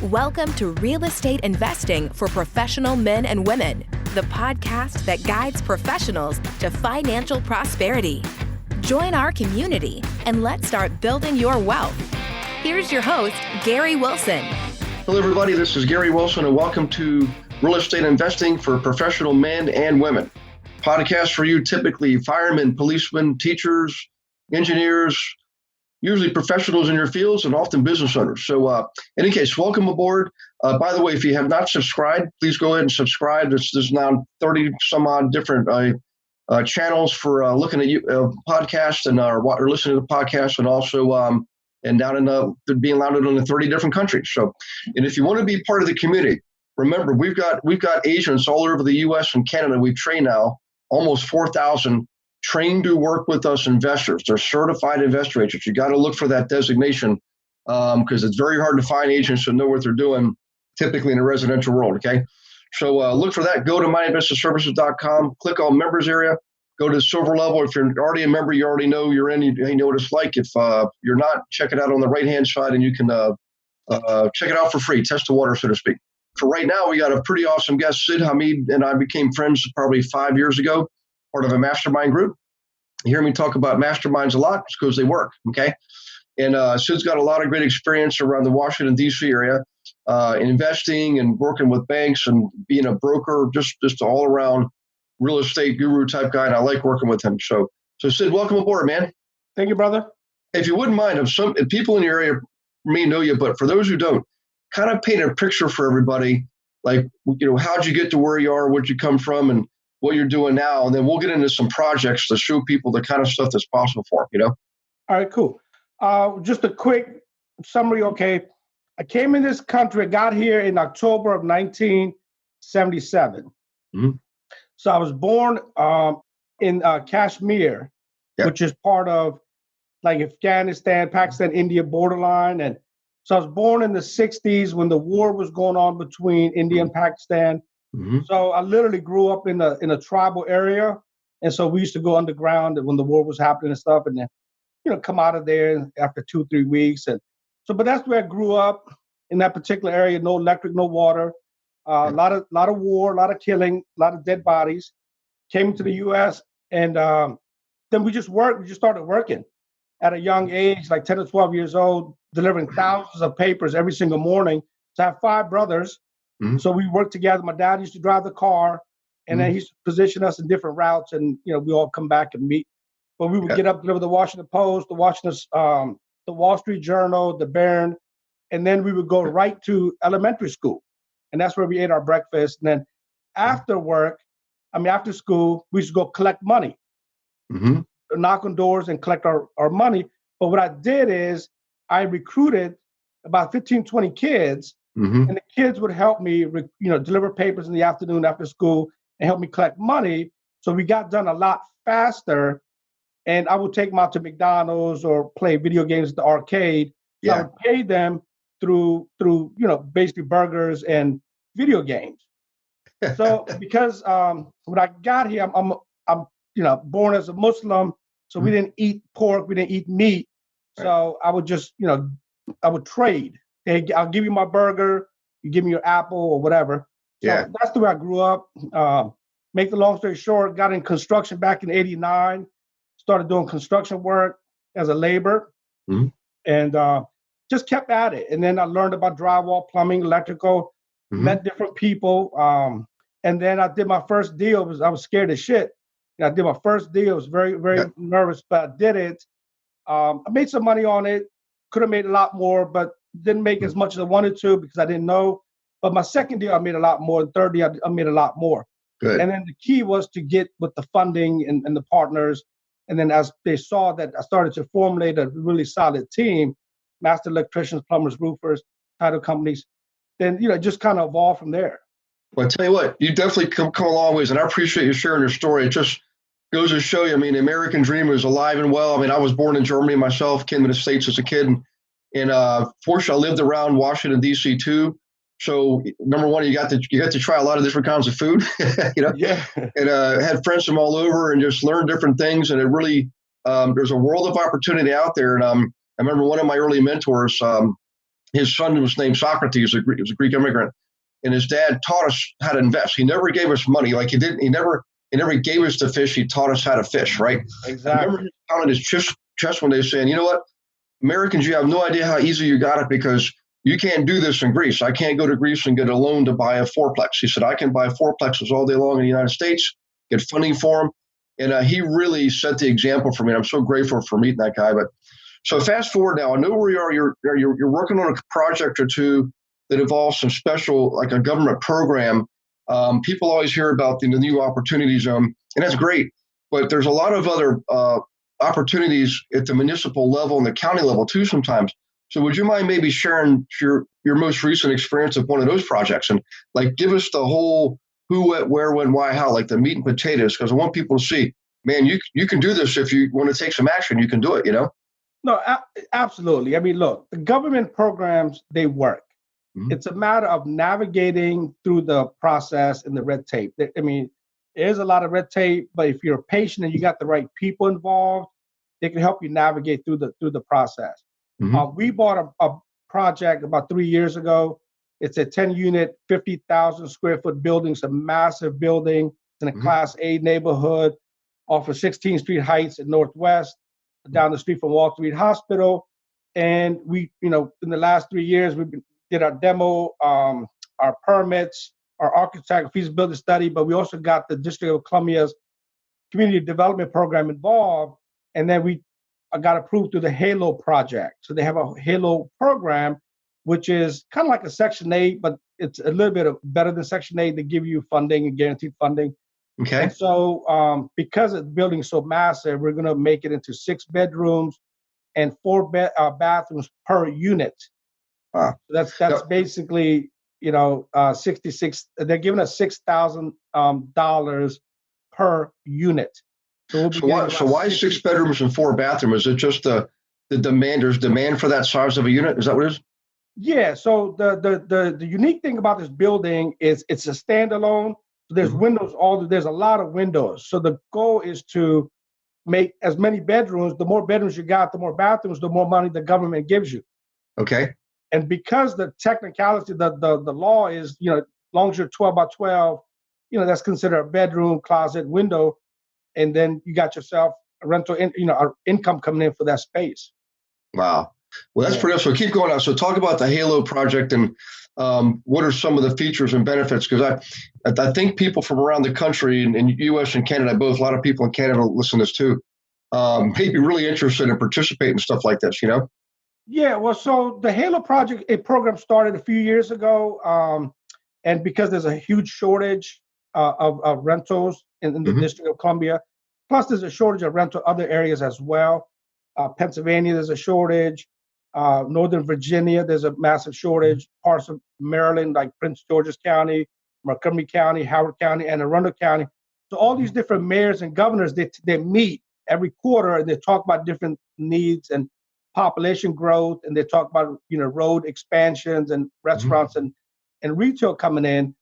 Welcome to Real Estate Investing for Professional Men and Women, the podcast that guides professionals to financial prosperity. Join our community and let's start building your wealth. Here's your host, Gary Wilson. Hello, everybody. This is Gary Wilson, and welcome to Real Estate Investing for Professional Men and Women. Podcast for you, typically firemen, policemen, teachers, engineers, usually professionals in your fields, and often business owners. So in any case, welcome aboard. By the way, if you have not subscribed, please go ahead and subscribe. There's now 30 some odd different channels for looking at podcasts and or listening to the podcast, and also and down in being landed in 30 different countries. So, and if you want to be part of the community, remember we've got agents all over the U.S. and Canada. We train now almost 4,000 trained to work with us investors. They're certified investor agents. You got to look for that designation because it's very hard to find agents that know what they're doing, typically in the residential world. Okay, so look for that. Go to myinvestorservices.com, click on members area, go to the silver level. If you're already a member, you already know you're in. You know what it's like. If you're not, check it out on the right-hand side, and you can check it out for free. Test the water, so to speak. For right now, we got a pretty awesome guest. Sid Hameed and I became friends probably 5 years ago, part of a mastermind group. You hear me talk about masterminds a lot because they work, okay? And Sid's got a lot of great experience around the Washington, D.C. area, investing and working with banks and being a broker, just all-around real estate guru type guy, and I like working with him. So Sid, welcome aboard, man. Thank you, brother. If you wouldn't mind, if people in your area may know you, but for those who don't, kind of paint a picture for everybody, like, how'd you get to where you are, where'd you come from, and what you're doing now, and then we'll get into some projects to show people the kind of stuff that's possible for them, All right, cool. Just a quick summary, okay? I came in this country, I got here in October of 1977. Mm-hmm. So I was born in Kashmir, which is part of like Afghanistan, Pakistan, India borderline. And so I was born in the 60s when the war was going on between India and Pakistan. Mm-hmm. So I literally grew up in a tribal area. And so we used to go underground when the war was happening and stuff, and then, come out of there after 2-3 weeks. And so, but that's where I grew up, in that particular area. No electric, no water, a lot of war, a lot of killing, a lot of dead bodies. Came to the U.S. and then we just worked. We just started working at a young age, like 10 or 12 years old, delivering thousands of papers every single morning. So I have 5 brothers. Mm-hmm. So we worked together. My dad used to drive the car, and then he used to position us in different routes, and we all come back and meet. But we would get up, deliver the Washington Post, the Wall Street Journal, the Barron, and then we would go right to elementary school, and that's where we ate our breakfast. And then after school, we used to go collect money, knock on doors and collect our money. But what I did is I recruited about 15, 20 kids. Mm-hmm. And the kids would help me, deliver papers in the afternoon after school and help me collect money. So we got done a lot faster. And I would take them out to McDonald's or play video games at the arcade. So I would pay them through basically burgers and video games. So because when I got here, I'm born as a Muslim, so we didn't eat pork, we didn't eat meat. So I would just I would trade. Hey, I'll give you my burger, you give me your apple or whatever. So that's the way I grew up. Make the long story short, got in construction back in '89, started doing construction work as a laborer, and just kept at it. And then I learned about drywall, plumbing, electrical, met different people. And then I did my first deal. I was scared as shit. And I did my first deal. I was very, very nervous, but I did it. I made some money on it. Could have made a lot more, but didn't make as much as I wanted to because I didn't know. But my second deal, I made a lot more. The third deal, I made a lot more. Good. And then the key was to get with the funding and the partners. And then as they saw that I started to formulate a really solid team, master electricians, plumbers, roofers, title companies, then, just kind of evolved from there. Well, I tell you what, you definitely come a long ways. And I appreciate you sharing your story. It just goes to show you, the American dream is alive and well. I was born in Germany myself, came to the States as a kid. And fortunately, I lived around Washington, D.C. too. So number one, you got to try a lot of different kinds of food, and had friends from all over and just learned different things. And it really, there's a world of opportunity out there. And I remember one of my early mentors, his son was named Socrates. He was a Greek immigrant, and his dad taught us how to invest. He never gave us money. Like he never gave us the fish. He taught us how to fish. Right. Exactly. I remember him pounding his chest one day saying, "You know what, Americans, you have no idea how easy you got it because you can't do this in Greece. I can't go to Greece and get a loan to buy a fourplex." He said, "I can buy fourplexes all day long in the United States, get funding for them." And he really set the example for me. And I'm so grateful for meeting that guy. But so fast forward now, I know where you are. You're working on a project or two that involves some special, like a government program. People always hear about the new opportunity zone, and that's great. But there's a lot of other opportunities at the municipal level and the county level too sometimes. So would you mind maybe sharing your most recent experience of one of those projects and like give us the whole who, what, where, when, why, how, like the meat and potatoes, because I want people to see, man, you can do this. If you want to take some action, you can do it, No, absolutely. I mean, look, the government programs, they work. Mm-hmm. It's a matter of navigating through the process and the red tape. I mean, there's a lot of red tape, but if you're patient and you got the right people involved, they can help you navigate through the process. Mm-hmm. We bought a project about 3 years ago. It's a 10-unit, 50,000 square foot building. It's a massive building. It's in a Class A neighborhood off of 16th Street Heights in Northwest, down the street from Wall Street Hospital. And we, in the last 3 years, we did our demo, our permits, our architect feasibility study, but we also got the District of Columbia's community development program involved. And then we got approved through the HALO project. So they have a HALO program, which is kind of like a Section 8, but it's a little bit better than Section 8. They give you funding and guaranteed funding. Okay. And so because the building is so massive, we're going to make it into 6 bedrooms and 4 bathrooms per unit. Wow. So that's basically, 66. They're giving us $6,000 per unit. So why 6 bedrooms and 4 bathrooms? Is it just the demand? There's demand for that size of a unit. Is that what it is? Yeah. So the unique thing about this building is it's a standalone. So there's windows. There's a lot of windows. So the goal is to make as many bedrooms. The more bedrooms you got, the more bathrooms, the more money the government gives you. Okay. And because the technicality, the law is, as long as you're 12 by 12, that's considered a bedroom, closet, window, and then you got yourself a rental, income coming in for that space. Wow. Well, that's pretty. So keep going on. So talk about the HALO project and what are some of the features and benefits? Because I think people from around the country and U.S. and Canada, both a lot of people in Canada listen to this too, may be really interested in participating in stuff like this. Yeah. Well, so the HALO project, a program started a few years ago, and because there's a huge shortage of rentals in the District of Columbia, plus there's a shortage of rental other areas as well. Pennsylvania, there's a shortage. Northern Virginia, there's a massive shortage. Parts of Maryland, like Prince George's County, Montgomery County, Howard County, and Arundel County. So all these different mayors and governors, they meet every quarter and they talk about different needs and population growth, and they talk about road expansions and restaurants and retail coming in.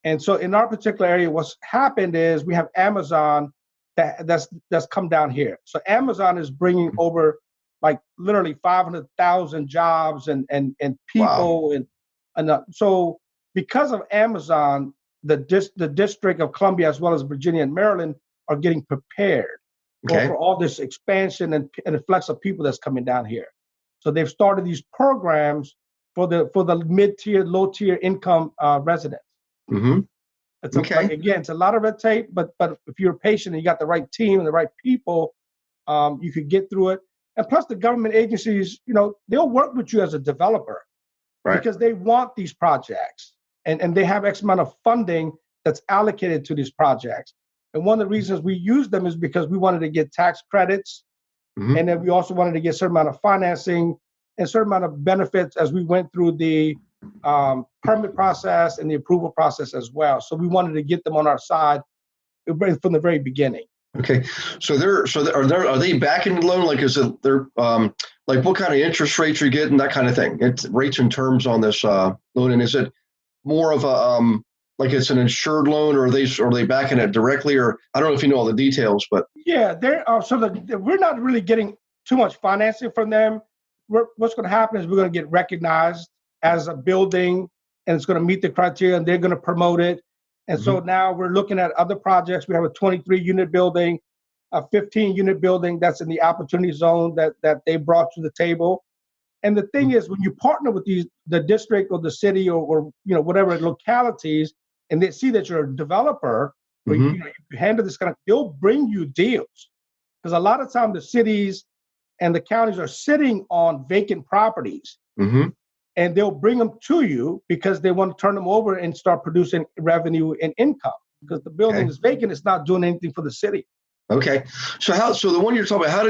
And so in our particular area, what's happened is we have Amazon that's come down here. So Amazon is bringing over like literally 500,000 jobs and people. Wow. And so because of Amazon, the District of Columbia, as well as Virginia and Maryland, are getting prepared for all this expansion and influx of people that's coming down here. So they've started these programs for the mid-tier, low-tier income residents. Mm-hmm. It's it's a lot of red tape, but if you're patient and you got the right team and the right people, you could get through it. And plus, the government agencies, they'll work with you as a developer, right? Because they want these projects, and they have X amount of funding that's allocated to these projects. And one of the reasons we use them is because we wanted to get tax credits, and then we also wanted to get a certain amount of financing and a certain amount of benefits as we went through the permit process and the approval process as well. So we wanted to get them on our side from the very beginning. Okay, are they backing the loan? Like, is it they're like what kind of interest rates you're getting, that kind of thing? It's rates and terms on this loan, and is it more of a like it's an insured loan, or are they backing it directly, or I don't know if you know all the details, but yeah, we're not really getting too much financing from them. What's going to happen is we're going to get recognized as a building, and it's going to meet the criteria, and they're going to promote it. And so now we're looking at other projects. We have a 23-unit building, a 15-unit building that's in the opportunity zone that they brought to the table. And the thing is, when you partner with the district or the city or whatever localities, and they see that you're a developer, or you handle this kind of, they'll bring you deals. Because a lot of times the cities and the counties are sitting on vacant properties, and they'll bring them to you because they want to turn them over and start producing revenue and income. Because the building is vacant, it's not doing anything for the city. Okay, so the one you're talking about, how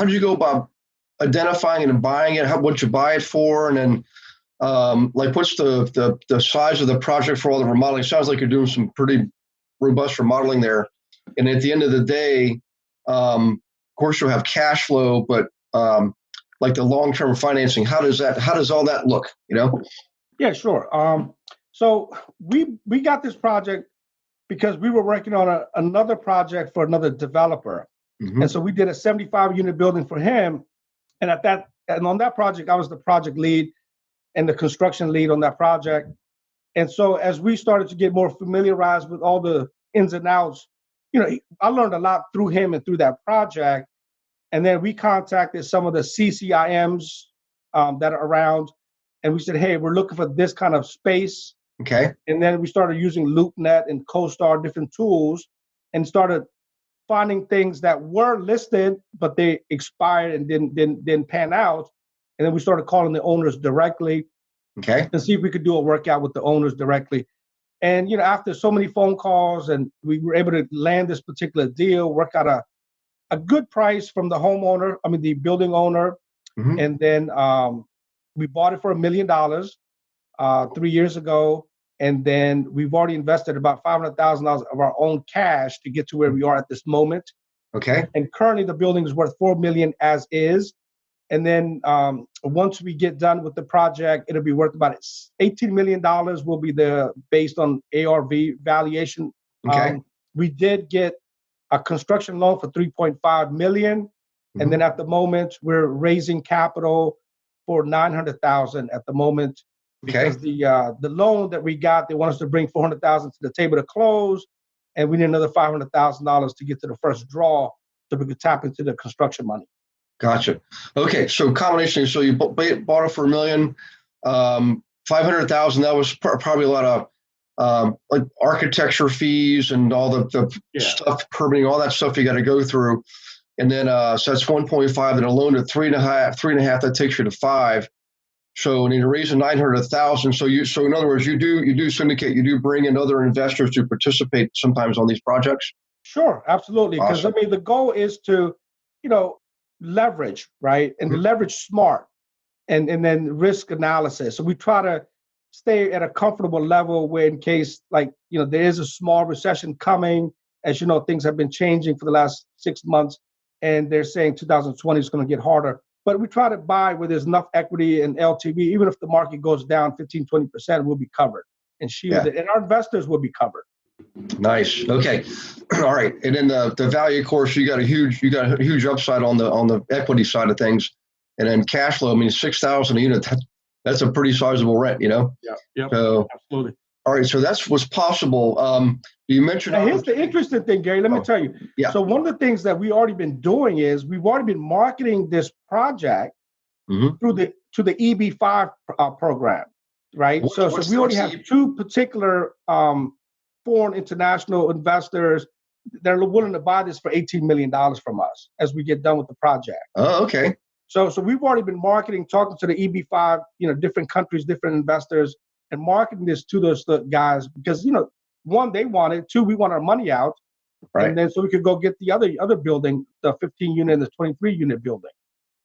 did you go about identifying and buying it? What you buy it for, and then what's the size of the project for all the remodeling? It sounds like you're doing some pretty robust remodeling there. And at the end of the day, of course you'll have cash flow, but like the long-term financing, how does all that look? Yeah, sure. So we got this project because we were working on another project for another developer. And so we did a 75-unit building for him. And on that project, I was the project lead and the construction lead on that project. And so as we started to get more familiarized with all the ins and outs, I learned a lot through him and through that project. And then we contacted some of the CCIMs that are around, and we said, hey, we're looking for this kind of space. Okay. And then we started using LoopNet and CoStar, different tools, and started finding things that were listed, but they expired and didn't pan out. And then we started calling the owners directly. Okay. To see if we could do a workout with the owners directly. And, after so many phone calls, and we were able to land this particular deal, work out a good price from the building owner. And then we bought it for $1 million 3 years ago. And then we've already invested about $500,000 of our own cash to get to where we are at this moment. Okay. And currently the building is worth $4 million as is. And then once we get done with the project, it'll be worth about $18 million will be based on ARV valuation. Okay. We did get a construction loan for $3.5 million. And then at the moment, we're raising capital for $900,000 at the moment. Because the loan that we got, they want us to bring $400,000 to the table to close. And we need another $500,000 to get to the first draw so we could tap into the construction money. Gotcha. Okay, so combination. So you bought it for $1 million, $500,000. That was probably a lot of like architecture fees and all the stuff, permitting, all that stuff you got to go through. And then so that's 1.5. Then a loan at 3.5. That takes you to 5. So and you're raising 900,000. So in other words, you do syndicate. You do bring in other investors to participate sometimes on these projects. Sure, absolutely. Because Awesome. the goal is to, leverage, right? And leverage smart and then risk analysis. So we try to stay at a comfortable level where in case there is a small recession coming, as you know, things have been changing for the last 6 months and they're saying 2020 is going to get harder. But we try to buy where there's enough equity and LTV, even if the market goes down 15, 20%, we'll be covered and shielded. And our investors will be covered. Nice. Okay. All right. And then the value, of course, you got a huge upside on the equity side of things, and then cash flow. I mean, 6,000 a unit. That's a pretty sizable rent, Yeah. So Absolutely. All right. So that's what's possible. You mentioned. Now, here's the interesting thing, Gary. Let me tell you. Yeah. So one of the things that we already been doing is we've already been marketing this project through the EB5 program, right? So we already have two particular foreign international investors that are willing to buy this for $18 million from us as we get done with the project. Oh, okay. So we've already been marketing, talking to the EB5, different countries, different investors, and marketing this to those guys because, one, they want it. Two, we want our money out. Right. And then so we could go get the other building, the 15-unit and the 23-unit building.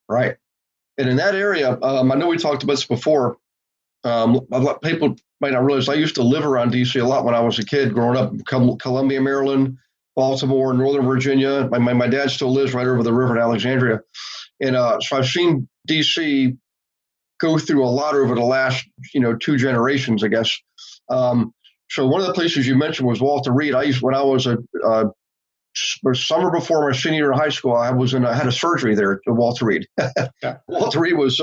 Right. And in that area, I know we talked about this before. A lot of people might not realize I used to live around D.C. a lot when I was a kid, growing up in Columbia, Maryland, Baltimore, Northern Virginia. My dad still lives right over the river in Alexandria. And so I've seen D.C. go through a lot over the last, 2 generations, I guess. So one of the places you mentioned was Walter Reed. When I was summer before my senior year in high school, I had a surgery there at Walter Reed. Yeah. Walter Reed was,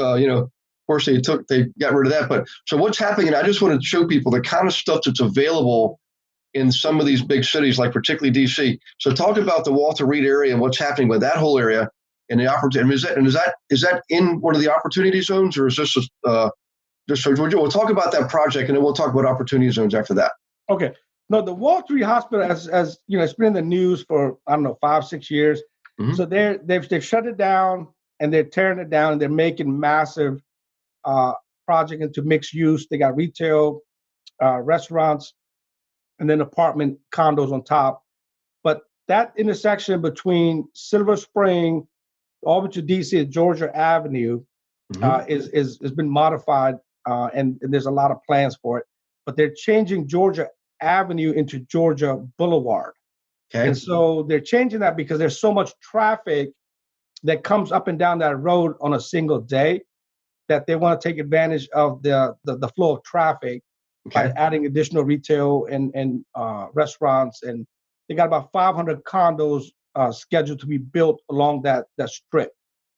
course, they got rid of that. But so what's happening? And I just want to show people the kind of stuff that's available in some of these big cities, like particularly DC. So talk about the Walter Reed area and what's happening with that whole area and the opportunity. Is that in one of the opportunity zones, or is this just we'll talk about that project and then we'll talk about opportunity zones after that. Okay. No, the Walter Reed Hospital, as you know, it's been in the news for 5-6 years. Mm-hmm. So they've shut it down and they're tearing it down and they're making massive project into mixed use. They got retail, restaurants, and then apartment condos on top. But that intersection between Silver Spring over to DC and Georgia Avenue is been modified, and there's a lot of plans for it. But they're changing Georgia Avenue into Georgia Boulevard. Okay. And so they're changing that because there's so much traffic that comes up and down that road on a single day that they want to take advantage of the flow of traffic by adding additional retail and restaurants. And they got about 500 condos scheduled to be built along that strip.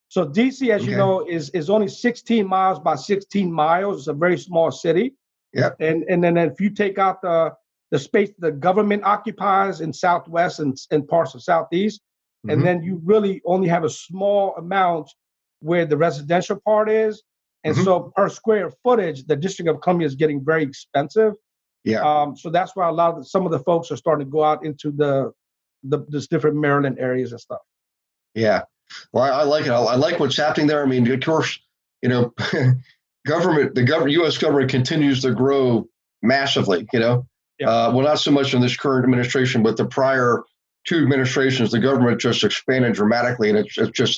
So DC, as you know, is only 16 miles by 16 miles. It's a very small city. Yep. And then if you take out the space the government occupies in Southwest and parts of Southeast, and then you really only have a small amount where the residential part is. And so per square footage, the District of Columbia is getting very expensive. Yeah. So that's why some of the folks are starting to go out into this different Maryland areas and stuff. Yeah. Well, I like it. I like what's happening there. I mean, of course, the U.S. government continues to grow massively, Yeah. Well, not so much in this current administration, but the prior two administrations, the government just expanded dramatically, and it's just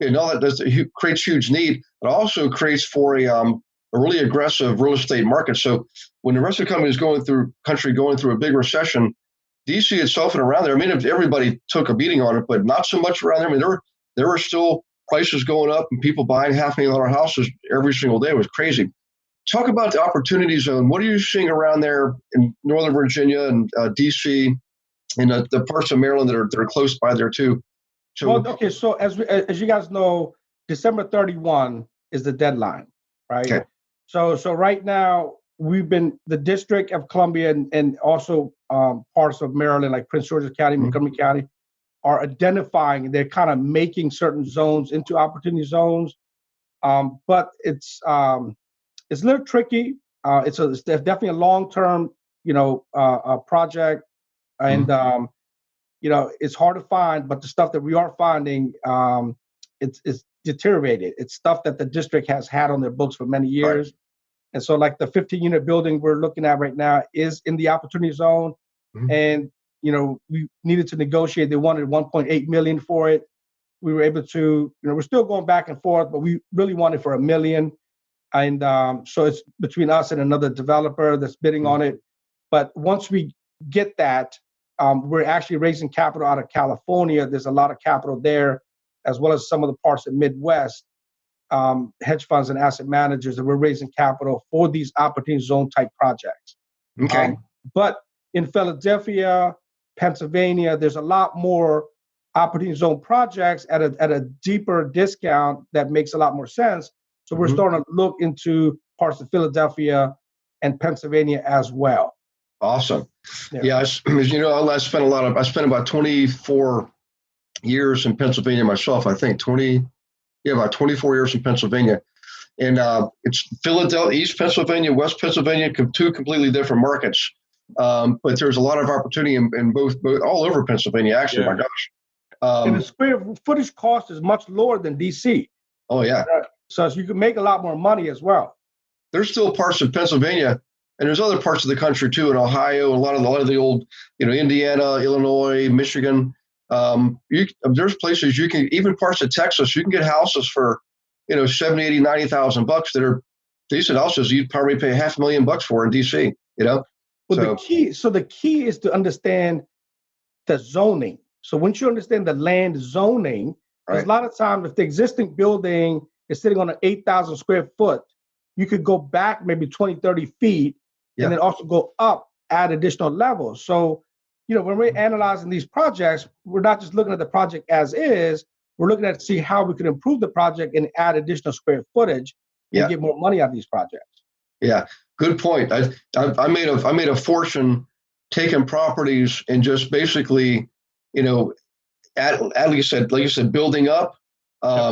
that creates huge need. It also creates for a really aggressive real estate market. So when the rest of the country is going through a big recession, DC itself and around there, I mean, everybody took a beating on it, but not so much around there. I mean, there were still prices going up and people buying $500,000 houses every single day. It was crazy. Talk about the opportunity zone. What are you seeing around there in Northern Virginia and DC and the parts of Maryland that are close by there too? So as you guys know, December 31 is the deadline, right? Okay. So right now the District of Columbia and also parts of Maryland, like Prince George's County, Montgomery County, are identifying. They're kind of making certain zones into opportunity zones, but it's a little tricky. It's definitely a long-term, project, and it's hard to find. But the stuff that we are finding, it's deteriorated. It's stuff that the district has had on their books for many years. Right. And so, like the 15-unit building we're looking at right now is in the opportunity zone, and we needed to negotiate. They wanted $1.8 million for it. We were able to, we're still going back and forth, but we really wanted for $1 million. And so it's between us and another developer that's bidding on it. But once we get that, we're actually raising capital out of California. There's a lot of capital there, as well as some of the parts of Midwest, hedge funds and asset managers, that we're raising capital for these opportunity zone type projects. Okay. But in Philadelphia, Pennsylvania, there's a lot more opportunity zone projects at a deeper discount that makes a lot more sense. So we're starting to look into parts of Philadelphia and Pennsylvania as well. Awesome. Yeah, as you know, I spent about 24 years in Pennsylvania myself. I think about 24 years in Pennsylvania. And it's Philadelphia, East Pennsylvania, West Pennsylvania, two completely different markets. But there's a lot of opportunity in both all over Pennsylvania, actually, my gosh. And the square footage cost is much lower than DC. Oh, yeah. So you can make a lot more money as well. There's still parts of Pennsylvania, and there's other parts of the country too, in Ohio, a lot of the old, Indiana, Illinois, Michigan. There's places you can, even parts of Texas, you can get houses for, $70,000, $80,000, $90,000 that are decent houses you'd probably pay $500,000 for in DC. Well, the key is to understand the zoning. So once you understand the land zoning, because a lot of times if the existing building is sitting on an 8,000 square foot, you could go back maybe 20, 30 feet and then also go up, add additional levels. So, when we're analyzing these projects, we're not just looking at the project as is, we're looking at to see how we can improve the project and add additional square footage. and get more money out of these projects. Yeah, good point. I made a fortune taking properties and just basically, like you said, building up,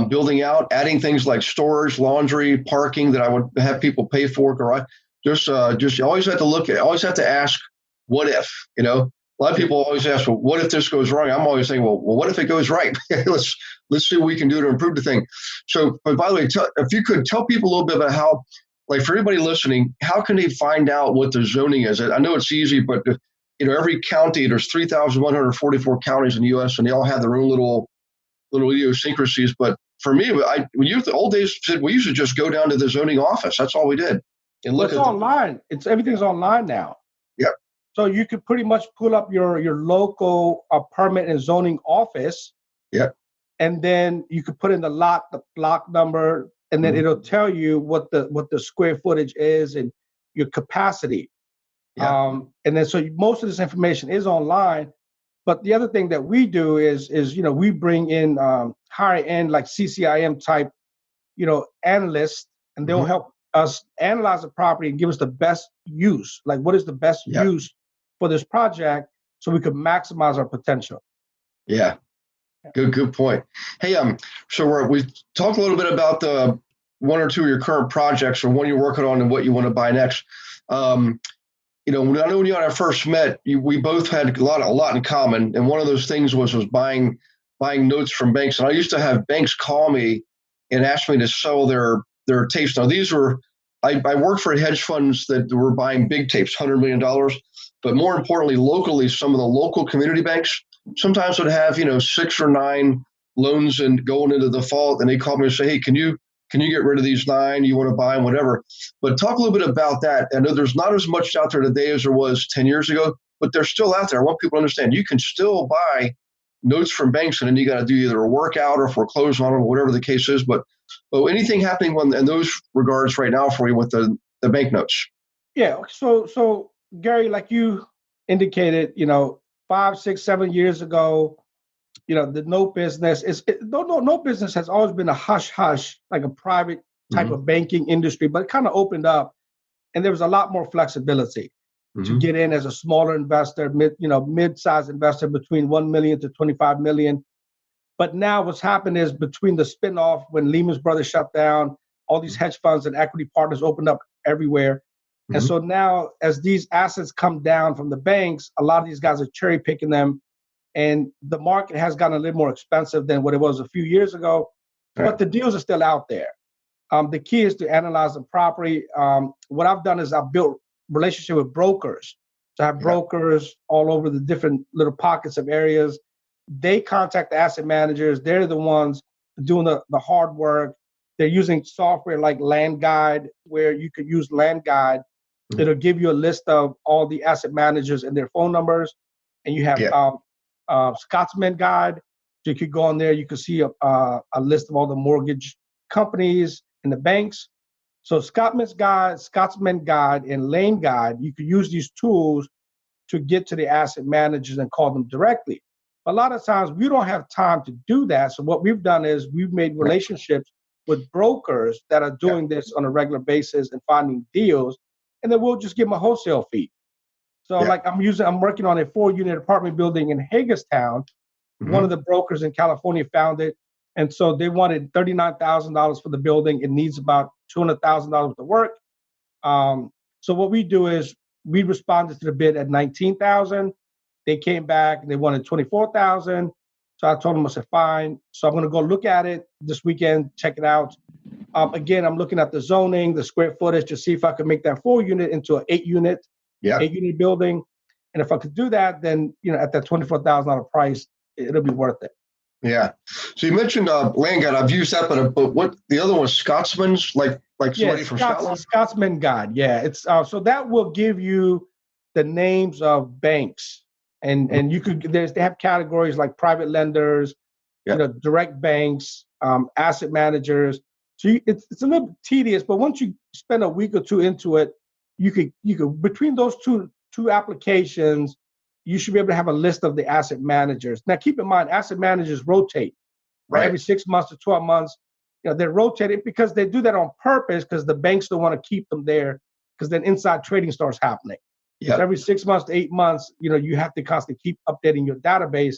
building out, adding things like storage, laundry, parking that I would have people pay for. Just you always have to ask, what if? A lot of people always ask, well, what if this goes wrong? I'm always saying, well, what if it goes right? let's see what we can do to improve the thing. So, but by the way, if you could tell people a little bit about how, like for anybody listening, how can they find out what the zoning is? I know it's easy, but every county, there's 3,144 counties in the U.S. and they all have their own little idiosyncrasies. But for me, the old days, we used to just go down to the zoning office. That's all we did. And look it's online. Everything's online now. Yep. So you could pretty much pull up your local permit and zoning office. Yep. And then you could put in the block number, and then it'll tell you what the square footage is and your capacity. Yeah. And then so most of this information is online. But the other thing that we do is we bring in higher end like CCIM type, analysts, and they'll help us analyze the property and give us the best use. Like, what is the best use for this project, so we could maximize our potential. Yeah. Good point. Hey, so we talked a little bit about the one or two of your current projects, or one you're working on, and what you want to buy next. I know when you and I first met, we both had a lot in common, and one of those things was buying notes from banks. And I used to have banks call me and ask me to sell their tapes. Now I worked for hedge funds that were buying big tapes, $100 million, but more importantly, locally, some of the local community banks sometimes would have 6 or 9 loans and going into default, and they call me and say, hey, can you get rid of these 9? You want to buy them, whatever. But talk a little bit about that. I know there's not as much out there today as there was 10 years ago, but they're still out there. I want people to understand you can still buy notes from banks, and then you got to do either a workout or foreclose on them, or whatever the case is. But anything happening in those regards right now for you with the bank notes? Yeah. So Gary, like you indicated, 5, 6, 7 years ago, the note business note business has always been a hush, like a private type of banking industry, but it kind of opened up, and there was a lot more flexibility to get in as a smaller investor, mid-sized investor between 1 million to 25 million. But now what's happened is, between the spinoff, when Lehman Brothers shut down, all these hedge funds and equity partners opened up everywhere. And so now, as these assets come down from the banks, a lot of these guys are cherry picking them, and the market has gotten a little more expensive than what it was a few years ago. Right. But the deals are still out there. The key is to analyze them properly. What I've done is I've built relationship with brokers. So I have brokers all over the different little pockets of areas. They contact the asset managers. They're the ones doing the hard work. They're using software like Land Guide, where you could use Land Guide. It'll give you a list of all the asset managers and their phone numbers. And you have Scotsman Guide. So you could go on there. You could see a list of all the mortgage companies and the banks. So Scotsman Guide, and Lane Guide, you could use these tools to get to the asset managers and call them directly. A lot of times we don't have time to do that. So what we've done is we've made relationships with brokers that are doing this on a regular basis and finding deals, and then we'll just give them a wholesale fee. So like I'm working on a 4-unit apartment building in Hagerstown. One of the brokers in California found it. And so they wanted $39,000 for the building. It needs about $200,000 worth of work. So what we do is we responded to the bid at $19,000. They came back and they wanted $24,000. So I told them, I said, fine. So I'm going to go look at it this weekend, check it out. Again, I'm looking at the zoning, the square footage, to see if I could make that 4-unit into an 8-unit, 8-unit building. And if I could do that, then, at that $24,000 price, it'll be worth it. Yeah. So you mentioned Land Guide. I've used that, but what the other one was Scotsman's, like somebody from Scotland? Scotsman Guide. Yeah. It's so that will give you the names of banks, and you could they have categories like private lenders, direct banks, asset managers. So it's a little tedious, but once you spend a week or two into it, you could between those two applications, you should be able to have a list of the asset managers. Now, keep in mind, asset managers rotate every 6 months to 12 months. they're rotating because they do that on purpose because the banks don't want to keep them there because then inside trading starts happening. Yeah. So every 6 months to 8 months, you have to constantly keep updating your database.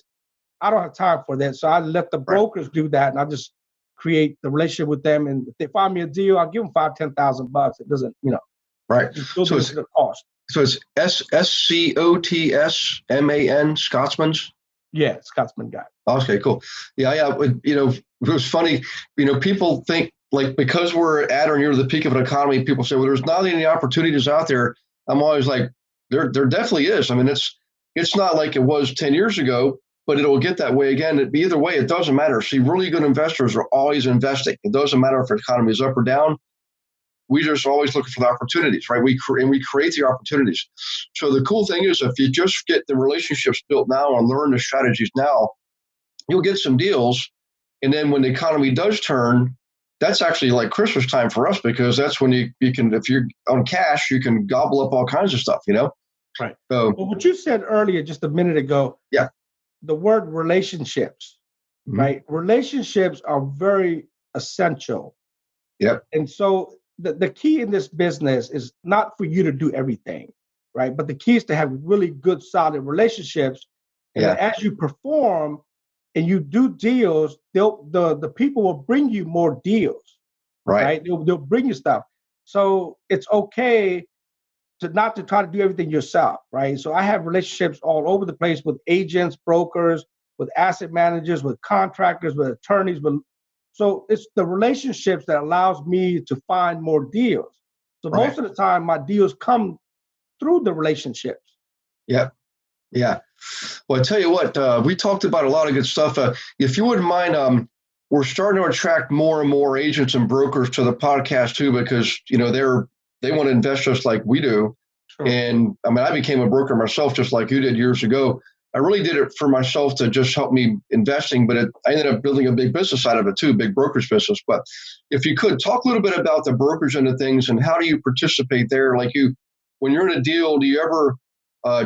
I don't have time for that. So I let the brokers do that, and I just create the relationship with them. And if they find me a deal, I'll give them $5,000-$10,000. It doesn't, Right. just build it into the cost. So it's SCOTSMAN, Scotsman's? Yeah, Scotsman guy. Okay, cool. Yeah. It was funny. People think like because we're at or near the peak of an economy, people say, well, there's not any opportunities out there. I'm always like, there definitely is. I mean, it's not like it was 10 years ago, but it'll get that way again. Either way, it doesn't matter. See, really good investors are always investing. It doesn't matter if the economy is up or down. We just always looking for the opportunities, right? We create the opportunities. So the cool thing is if you just get the relationships built now and learn the strategies now, you'll get some deals. And then when the economy does turn, that's actually like Christmas time for us because that's when you can, if you're on cash, you can gobble up all kinds of stuff, Right. So, well, what you said earlier, just a minute ago, the word relationships, right? Relationships are very essential. Yep. And so the key in this business is not for you to do everything, right? But the key is to have really good, solid relationships. And as you perform and you do deals, the people will bring you more deals, right? They'll bring you stuff. So it's okay to not to try to do everything yourself, right? So I have relationships all over the place with agents, brokers, with asset managers, with contractors, with attorneys, so it's the relationships that allows me to find more deals. So most of the time, my deals come through the relationships. Yeah. Well, I tell you what, we talked about a lot of good stuff. If you wouldn't mind, we're starting to attract more and more agents and brokers to the podcast too, because they want to invest just like we do. Sure. And I mean, I became a broker myself, just like you did years ago. I really did it for myself to just help me investing, but I ended up building a big business out of it too, big brokerage business. But if you could talk a little bit about the brokerage end of things and how do you participate there? Like when you're in a deal, do you ever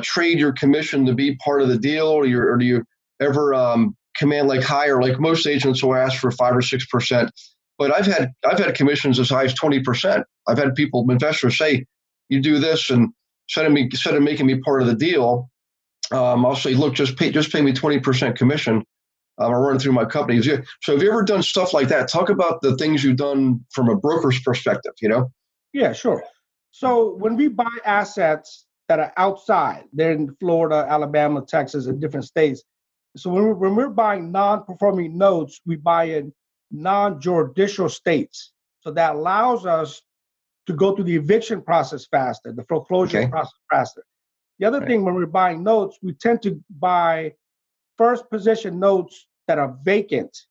trade your commission to be part of the deal, or do you ever command like higher? Like most agents will ask for 5 or 6%, but I've had commissions as high as 20%. I've had investors say, "You do this," and instead of making me part of the deal, I'll say, "Look, just pay me 20% commission. I'll run it through my company." So have you ever done stuff like that? Talk about the things you've done from a broker's perspective. Yeah, sure. So when we buy assets that are outside, they're in Florida, Alabama, Texas, and different states. So when we're buying non-performing notes, we buy in non-judicial states. So that allows us to go through the eviction process faster, the foreclosure process faster. The other thing, when we're buying notes, we tend to buy first position notes that are vacant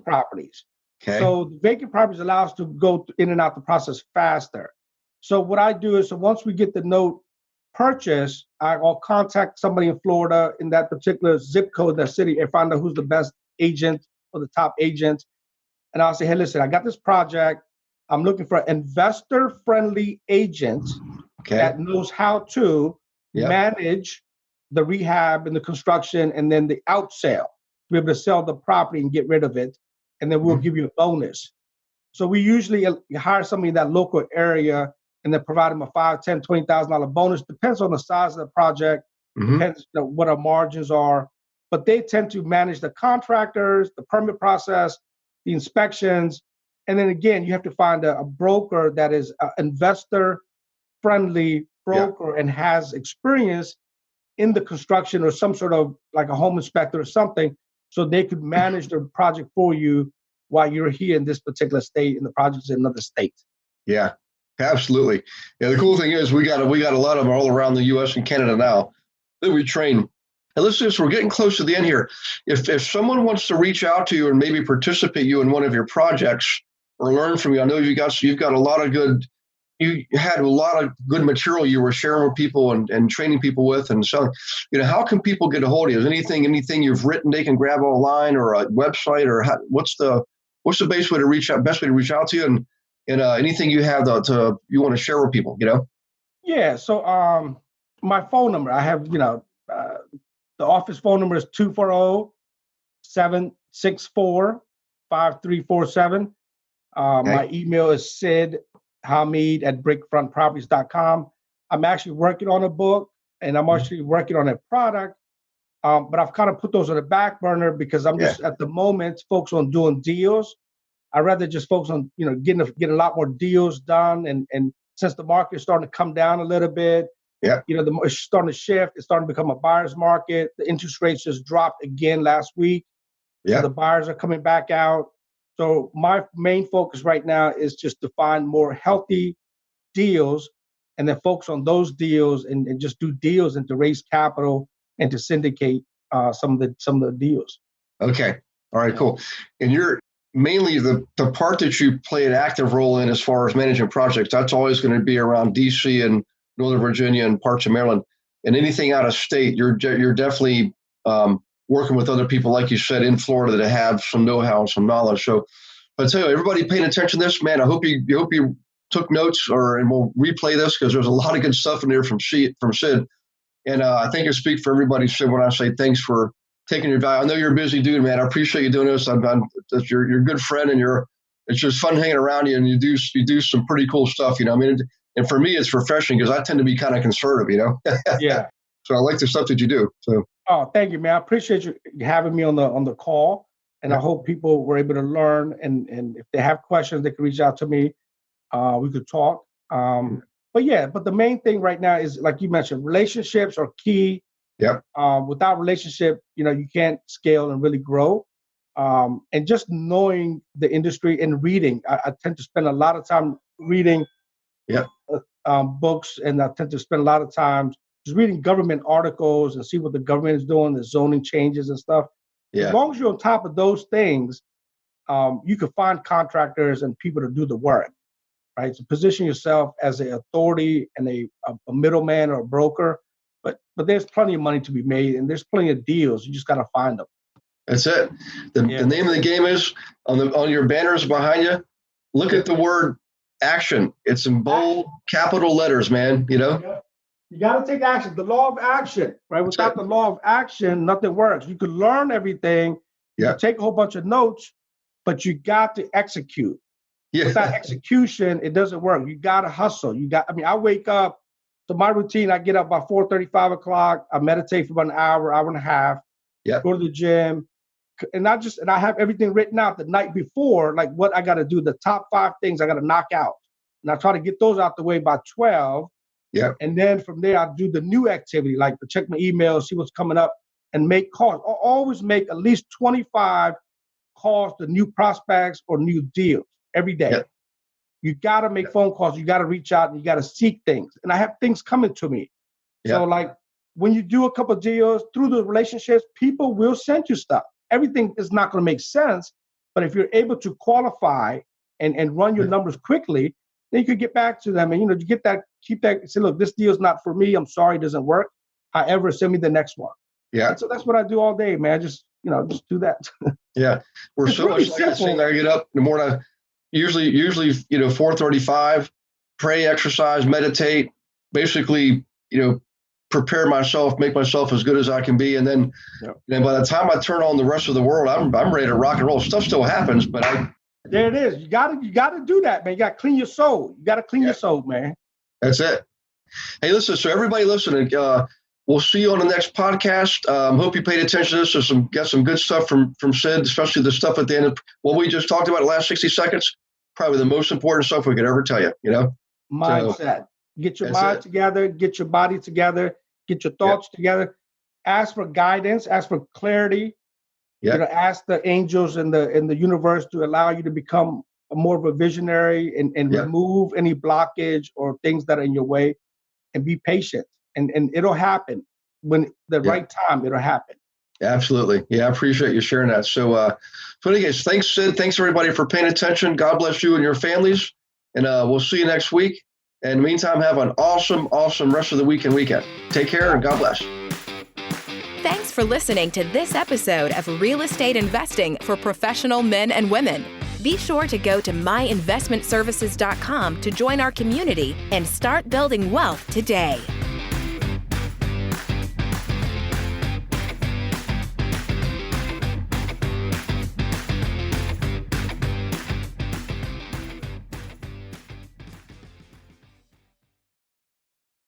properties. Okay. So the vacant properties allow us to go in and out the process faster. So what I do is, once we get the note purchased, I'll contact somebody in Florida in that particular zip code, that city, and find out who's the best agent or the top agent. And I'll say, "Hey, listen, I got this project. I'm looking for an investor-friendly agent that knows how to manage the rehab and the construction and then the out sale, to be able to sell the property and get rid of it. And then we'll give you a bonus." So we usually hire somebody in that local area and then provide them a $5,000, $10,000, $20,000 bonus. Depends on the size of the project, depends what our margins are. But they tend to manage the contractors, the permit process, the inspections. And then again, you have to find a broker that is an investor-friendly broker and has experience in the construction or some sort of like a home inspector or something, so they could manage the project for you while you're here in this particular state and the project's in another state. Yeah, absolutely. Yeah, the cool thing is we got a lot of them all around the U.S. and Canada now that we train. And listen, we're getting close to the end here. If someone wants to reach out to you and maybe participate you in one of your projects or learn from you, I know you've got a lot of good. You had a lot of good material you were sharing with people and training people with, and so how can people get a hold of you? Is anything you've written they can grab online, or a website, or what's the best way to reach out to you, and anything you have you want to share with people? Yeah. So my phone number, I have the office phone number is 240-764-8255. 5347. My email is Sid Hameed at brickfrontproperties.com. I'm actually working on a book, and I'm actually working on a product, but I've kind of put those on the back burner because I'm just at the moment focused on doing deals. I'd rather just focus on getting a lot more deals done, and since the market is starting to come down a little bit, it's starting to shift. It's starting to become a buyer's market. The interest rates just dropped again last week. So the buyers are coming back out. So my main focus right now is just to find more healthy deals and then focus on those deals and just do deals and to raise capital and to syndicate some of the deals. Okay. All right, cool. And you're mainly the part that you play an active role in as far as managing projects, that's always going to be around DC and Northern Virginia and parts of Maryland. And anything out of state, you're definitely working with other people, like you said, in Florida that have some know-how, some knowledge. So I tell you, everybody paying attention to this, man, I hope you took notes, and we'll replay this because there's a lot of good stuff in there from Sid. And I think I speak for everybody, Sid, when I say thanks for taking your value. I know you're a busy dude, man. I appreciate you doing this. You're a good friend, and it's just fun hanging around you, and you do some pretty cool stuff. I mean, and for me, it's refreshing because I tend to be kind of conservative, Yeah. So I like the stuff that you do. So. Oh, thank you, man. I appreciate you having me on the call, and I hope people were able to learn. And if they have questions, they can reach out to me. We could talk. But the main thing right now is, like you mentioned, relationships are key. Yep. Without relationship, you can't scale and really grow. And just knowing the industry and reading, I tend to spend a lot of time reading books, and I tend to spend a lot of time just reading government articles and see what the government is doing, the zoning changes and stuff. Yeah. As long as you're on top of those things, you can find contractors and people to do the work, right? So position yourself as an authority and a middleman or a broker. But there's plenty of money to be made, and there's plenty of deals. You just got to find them. That's it. The name of the game is on your banners behind you. Look at the word action. It's in bold capital letters, man. You got to take action. The law of action, right? Without the law of action, nothing works. You can learn everything. You can take a whole bunch of notes, but you got to execute. Yeah. Without execution, it doesn't work. You got to hustle. I wake up. So my routine, I get up by 4:30, 5 o'clock. I meditate for about an hour and a half. Yeah. Go to the gym. And I have everything written out the night before, like what I got to do, the top 5 things I got to knock out. And I try to get those out the way by 12. Yeah. And then from there, I do the new activity, like to check my email, see what's coming up, and make calls. I'll always make at least 25 calls to new prospects or new deals every day. Yeah. You got to make phone calls. You got to reach out, and you got to seek things. And I have things coming to me. Yeah. So like when you do a couple of deals through the relationships, people will send you stuff. Everything is not going to make sense. But if you're able to qualify and run your numbers quickly, then you could get back to them and, you get that, keep that, say, look, this deal's not for me. I'm sorry, it doesn't work. However, send me the next one. Yeah. And so that's what I do all day, man. Just do that. Yeah. We're so really much like this thing. I get up in the morning, usually 4:35, pray, exercise, meditate, basically, prepare myself, make myself as good as I can be. And then, by the time I turn on the rest of the world, I'm ready to rock and roll. Stuff still happens, but there it is. You gotta do that, man. You gotta clean your soul. You gotta clean your soul, man. That's it. Hey, listen, so everybody listening, we'll see you on the next podcast. Hope you paid attention to this. There's got some good stuff from Sid, especially the stuff at the end of what we just talked about the last 60 seconds. Probably the most important stuff we could ever tell you, Mindset. So, get your mind together, get your body together, get your thoughts together. Ask for guidance, ask for clarity. Ask the angels in the universe to allow you to become more of a visionary and remove any blockage or things that are in your way, and be patient. And it'll happen when the right time. It'll happen. Absolutely. Yeah, I appreciate you sharing that. So, anyways, thanks, Sid. Thanks, everybody, for paying attention. God bless you and your families. And we'll see you next week. And in the meantime, have an awesome, awesome rest of the week and weekend. Take care and God bless. Thanks for listening to this episode of Real Estate Investing for Professional Men and Women. Be sure to go to myinvestmentservices.com to join our community and start building wealth today.